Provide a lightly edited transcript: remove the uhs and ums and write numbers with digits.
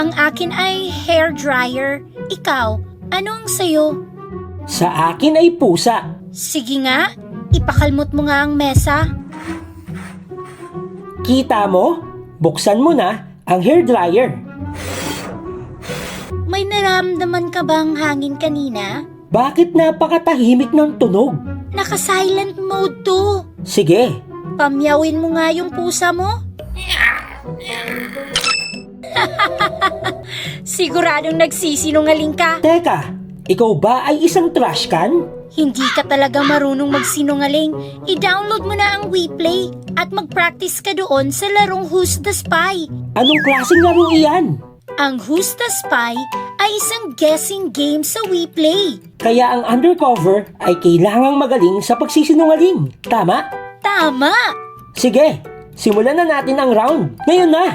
Ang akin ay hair dryer. Ikaw, anong sayo? Sa akin ay pusa. Sige nga, ipakalmot mo nga ang mesa. Kita mo? Buksan mo na ang hair dryer. May naramdaman ka bang hangin kanina? Bakit napakatahimik ng tunog? Naka-silent mode to. Sige, Pamyawin mo nga yung pusa mo. Siguradong nagsisinungaling ka. teka, ikaw ba ay isang trash can? Hindi ka talaga marunong magsinungaling. I-download mo na ang WePlay at mag-practice ka doon sa larong Who's the Spy. Anong klaseng laro iyan? Ang Who's the Spy ay isang guessing game sa WePlay. Kaya ang undercover ay kailangang magaling sa pagsisinungaling. Tama? Tama! Sige, simulan na natin ang round. Ngayon na!